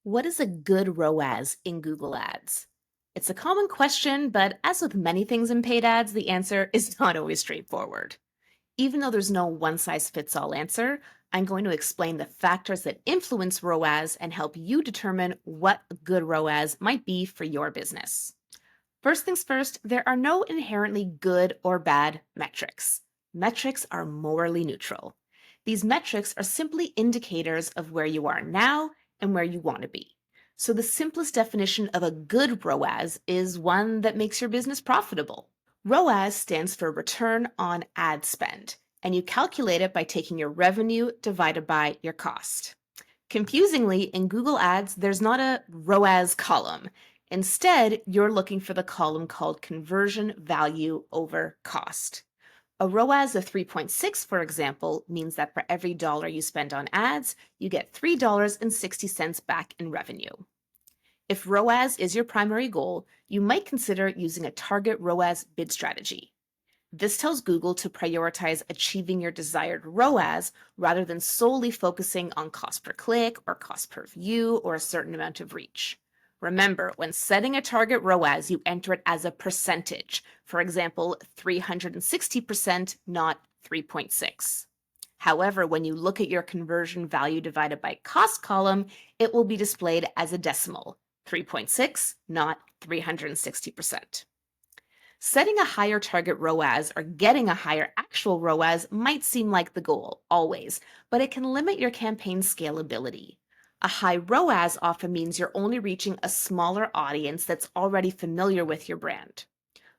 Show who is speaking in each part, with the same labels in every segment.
Speaker 1: What is a good ROAS in Google Ads? It's a common question, but as with many things in paid ads, the answer is not always straightforward. Even though there's no one size fits all answer, I'm going to explain the factors that influence ROAS and help you determine what a good ROAS might be for your business. First things first, there are no inherently good or bad metrics. Metrics are morally neutral. These metrics are simply indicators of where you are now and where you want to be. So, the simplest definition of a good ROAS is one that makes your business profitable. ROAS stands for return on ad spend, and you calculate it by taking your revenue divided by your cost. Confusingly, in Google Ads, there's not a ROAS column. Instead, you're looking for the column called conversion value over cost. A ROAS of 3.6, for example, means that for every dollar you spend on ads, you get $3.60 back in revenue. If ROAS is your primary goal, you might consider using a target ROAS bid strategy. This tells Google to prioritize achieving your desired ROAS rather than solely focusing on cost per click or cost per view or a certain amount of reach. Remember, when setting a target ROAS, you enter it as a percentage. For example, 360%, not 3.6. However, when you look at your conversion value divided by cost column, it will be displayed as a decimal, 3.6, not 360%. Setting a higher target ROAS or getting a higher actual ROAS might seem like the goal, always, but it can limit your campaign scalability. A high ROAS often means you're only reaching a smaller audience that's already familiar with your brand.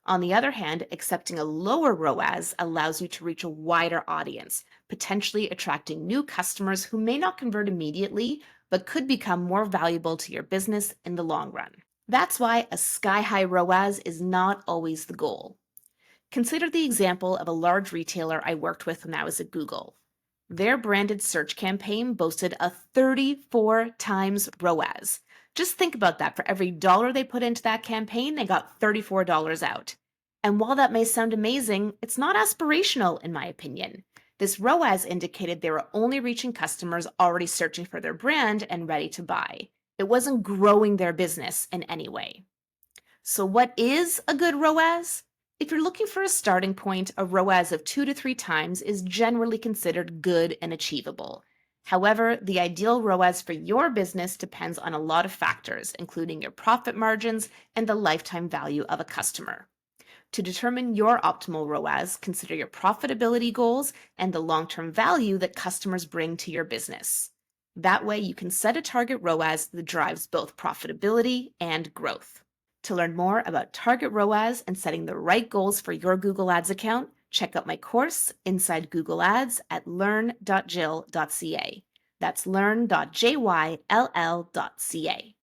Speaker 1: On the other hand, accepting a lower ROAS allows you to reach a wider audience, potentially attracting new customers who may not convert immediately, but could become more valuable to your business in the long run. That's why a sky-high ROAS is not always the goal. Consider the example of a large retailer I worked with when I was at Google. Their branded search campaign boasted a 34 times ROAS. Just think about that. For every dollar they put into that campaign, they got $34 out. And while that may sound amazing, it's not aspirational, in my opinion. This ROAS indicated they were only reaching customers already searching for their brand and ready to buy. It wasn't growing their business in any way. So, what is a good ROAS? If you're looking for a starting point, a ROAS of 2 to 3 times is generally considered good and achievable. However, the ideal ROAS for your business depends on a lot of factors, including your profit margins and the lifetime value of a customer. To determine your optimal ROAS, consider your profitability goals and the long term value that customers bring to your business. That way, you can set a target ROAS that drives both profitability and growth. To learn more about target ROAS and setting the right goals for your Google Ads account, check out my course, Inside Google Ads, at learn.jill.ca. That's learn.jyll.ca.